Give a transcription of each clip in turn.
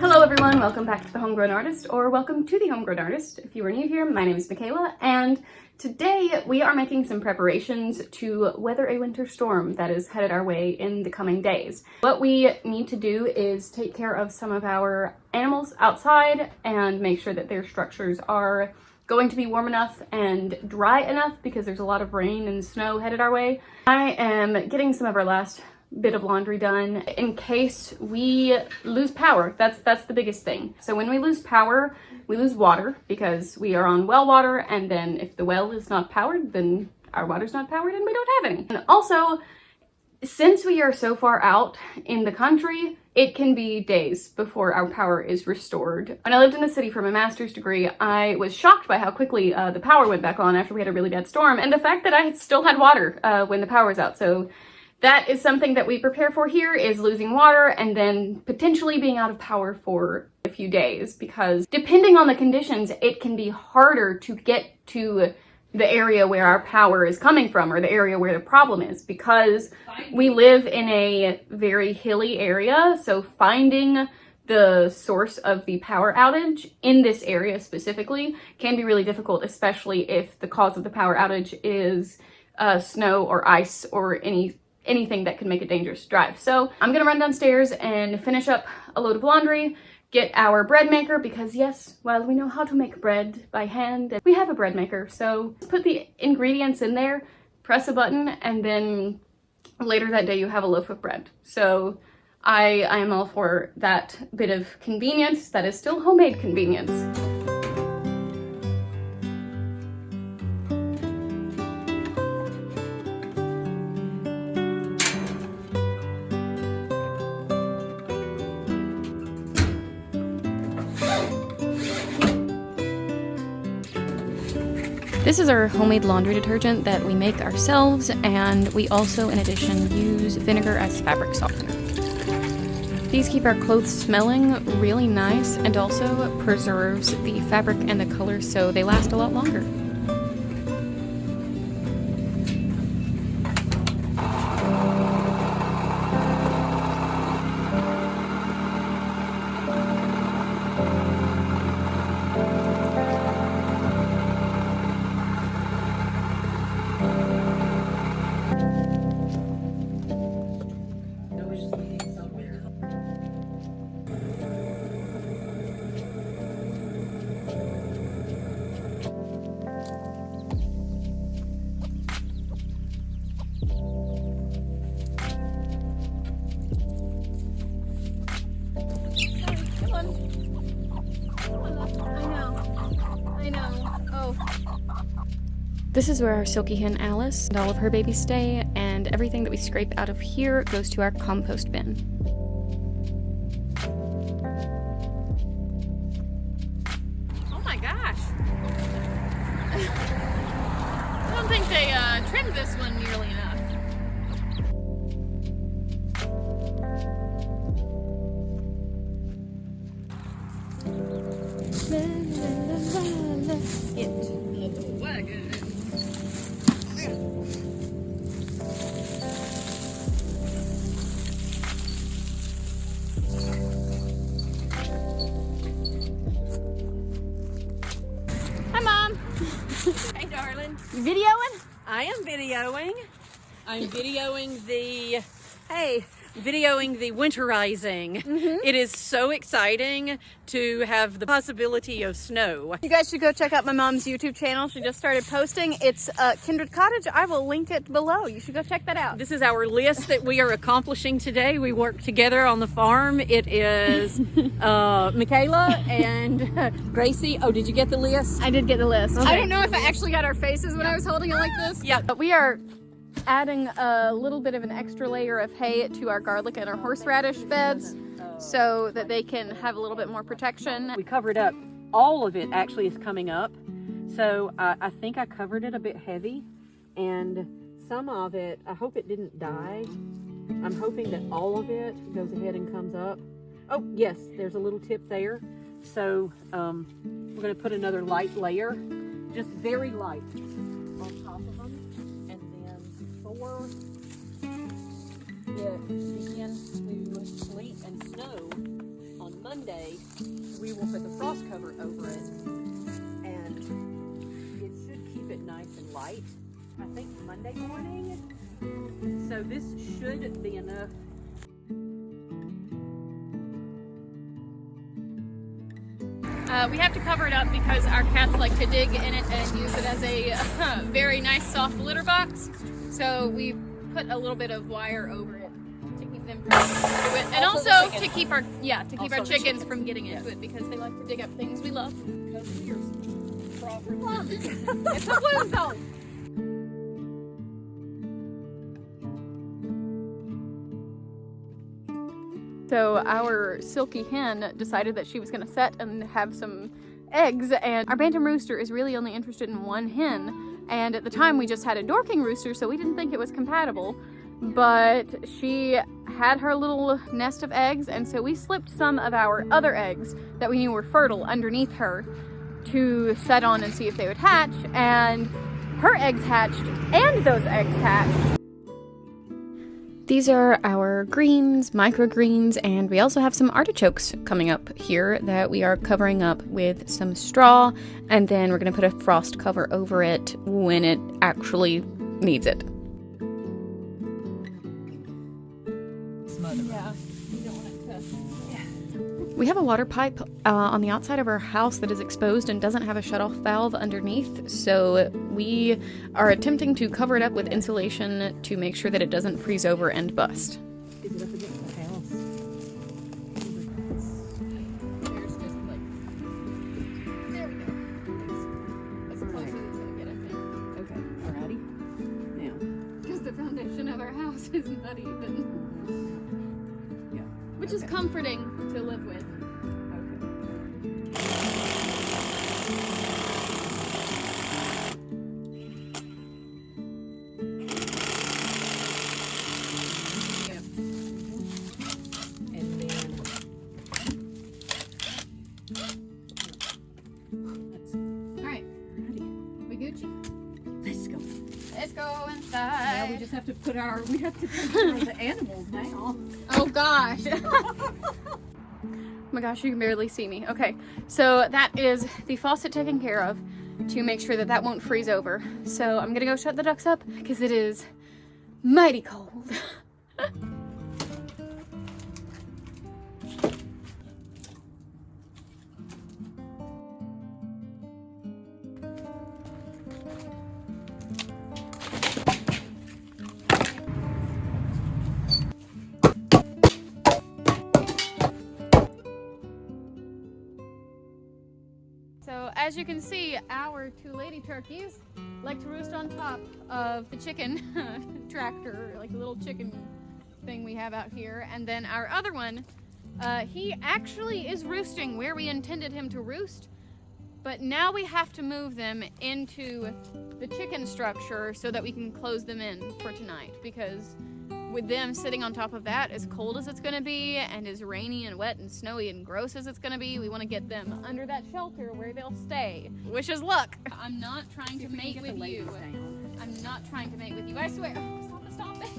Hello everyone, welcome back to The Homegrown Artist, or welcome to The Homegrown Artist. If you are new here, my name is Michaela, and today we are making some preparations to weather a winter storm that is headed our way in the coming days. What we need to do is take care of some of our animals outside and make sure that their structures are going to be warm enough and dry enough because there's a lot of rain and snow headed our way. I am getting some of our last bit of laundry done in case we lose power. That's the biggest thing. So when we lose power, we lose water because we are on well water, and then if the well is not powered, then our water's not powered and we don't have any. And also, since we are so far out in the country, it can be days before our power is restored. When I lived in the city for my master's degree, I was shocked by how quickly the power went back on after we had a really bad storm, and the fact that I still had water when the power was out. So that is something that we prepare for here, is losing water and then potentially being out of power for a few days, because depending on the conditions, it can be harder to get to the area where our power is coming from, or the area where the problem is, because we live in a very hilly area. So finding the source of the power outage in this area specifically can be really difficult, especially if the cause of the power outage is snow or ice or anything that can make it dangerous to drive. So I'm gonna run downstairs and finish up a load of laundry, get our bread maker, because yes, while we know how to make bread by hand, we have a bread maker. So put the ingredients in there, press a button, and then later that day you have a loaf of bread. So I am all for that bit of convenience that is still homemade convenience. This is our homemade laundry detergent that we make ourselves, and we also, in addition, use vinegar as fabric softener. These keep our clothes smelling really nice and also preserves the fabric and the color so they last a lot longer. This is where our silky hen Alice and all of her babies stay, and everything that we scrape out of here goes to our compost bin. Oh my gosh! I don't think they trimmed this one nearly enough. Hey, darling. You videoing? I am videoing. I'm videoing the winterizing. It is so exciting to have the possibility of snow. You guys should go check out my mom's YouTube channel. She just started posting. It's Kindred Cottage. I will link it below. You should go check that out. This is our list that we are accomplishing today. We work together on the farm. It is Michaela and Gracie. Oh, did you get the list? I did get the list. Okay. I don't know if I actually got our faces when I was holding it like this. Yeah. But we are adding a little bit of an extra layer of hay to our garlic and our horseradish beds so that they can have a little bit more protection. We covered up. All of it actually is coming up. So I think I covered it a bit heavy, and some of it, I hope it didn't die. I'm hoping that all of it goes ahead and comes up. Oh yes, there's a little tip there. So we're going to put another light layer, just very light, on top of them. And then before it begins to sleet and snow on Monday, we will put the frost cover over it, and it should keep it nice and light. I think Monday morning. So this should be enough. We have to cover it up because our cats like to dig in it and use it as a very nice soft litter box. So we put a little bit of wire over it to keep them from getting into it, and also to keep our chickens from getting into it because they like to dig up things we love. It's a blue zone. So our silky hen decided that she was going to set and have some eggs, and our bantam rooster is really only interested in one hen, and at the time we just had a Dorking rooster, so we didn't think it was compatible, but she had her little nest of eggs, and so we slipped some of our other eggs that we knew were fertile underneath her to set on and see if they would hatch, and her eggs hatched and those eggs hatched. These are our greens, microgreens, and we also have some artichokes coming up here that we are covering up with some straw, and then we're going to put a frost cover over it when it actually needs it. Yeah. We have a water pipe on the outside of our house that is exposed and doesn't have a shutoff valve underneath, so we are attempting to cover it up with insulation to make sure that it doesn't freeze over and bust. Is it up against the house? There's just like... There we go. As close as it's going to get, I think. Okay, alrighty. Now. Because the foundation of our house is not even. Yeah. Which is comforting to live with. Let's go inside. Now we just have to take care of the animals now. Oh gosh. Oh my gosh, you can barely see me. Okay, so that is the faucet taken care of to make sure that that won't freeze over. So I'm gonna go shut the ducks up because it is mighty cold. So as you can see, our two lady turkeys like to roost on top of the chicken tractor, like a little chicken thing we have out here. And then our other one, he actually is roosting where we intended him to roost, but now we have to move them into the chicken structure so that we can close them in for tonight, because with them sitting on top of that, as cold as it's going to be and as rainy and wet and snowy and gross as it's going to be, we want to get them under that shelter where they'll stay. Wish us luck. I'm not trying to mate with you. I'm not trying to mate with you. I swear. Oh, stop it.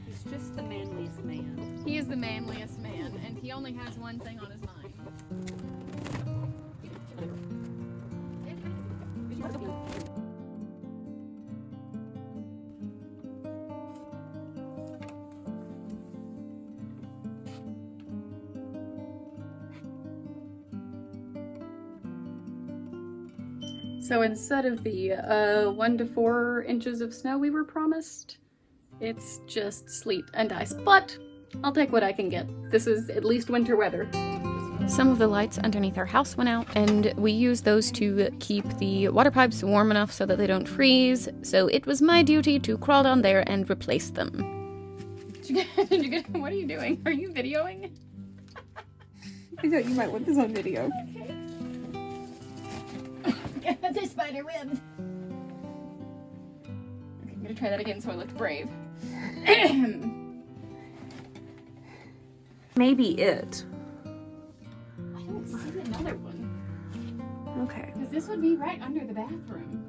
He's just the manliest man. He is the manliest man, and he only has one thing on his mind. So instead of the 1 to 4 inches of snow we were promised, it's just sleet and ice. But I'll take what I can get. This is at least winter weather. Some of the lights underneath our house went out, and we used those to keep the water pipes warm enough so that they don't freeze. So it was my duty to crawl down there and replace them. What are you doing? Are you videoing? I thought you might want this on video. The spider web. Okay, I'm gonna try that again so I look brave. Maybe it. I don't see another one. Okay. Because this would be right under the bathroom.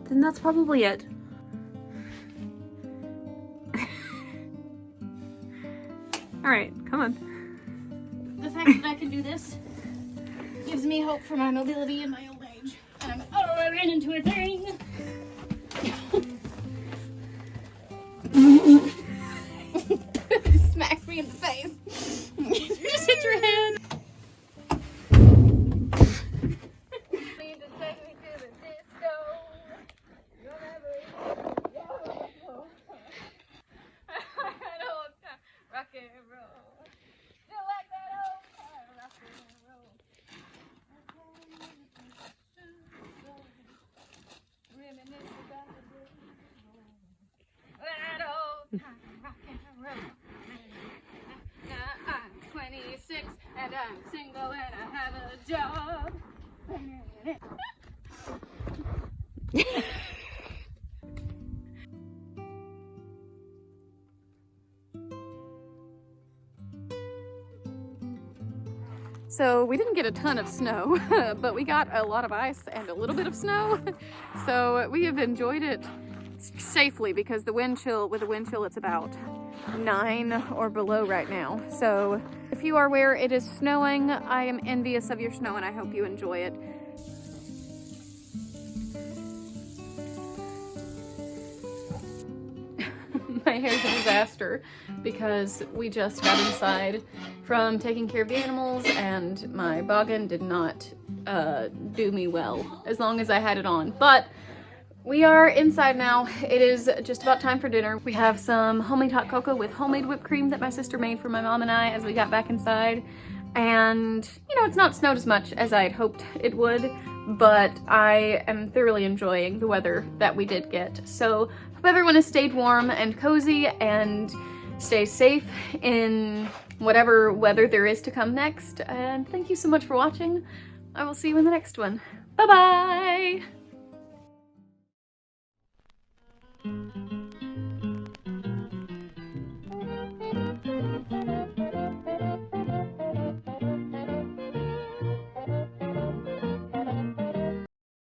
Then that's probably it. All right, come on. The fact that I can do this gives me hope for my mobility in my old age. And I ran into a thing. Smacked me in the face. Just hit your head. Need to take me to the disco. You'll never that old time rock and roll. Still like that old time rock and roll. Reminisce about the day. That old time rock and roll. Now I'm 26 and I'm single and I have a job. So we didn't get a ton of snow, but we got a lot of ice and a little bit of snow. So we have enjoyed it safely because the wind chill, with the wind chill, it's about 9 or below right now. So if you are where it is snowing, I am envious of your snow and I hope you enjoy it. My hair's a disaster because we just got inside from taking care of the animals and my boggin did not do me well as long as I had it on. But we are inside now. It is just about time for dinner. We have some homemade hot cocoa with homemade whipped cream that my sister made for my mom and I as we got back inside. And, you know, it's not snowed as much as I had hoped it would, but I am thoroughly enjoying the weather that we did get. So hope everyone has stayed warm and cozy and stay safe in whatever weather there is to come next. And thank you so much for watching. I will see you in the next one. Bye-bye!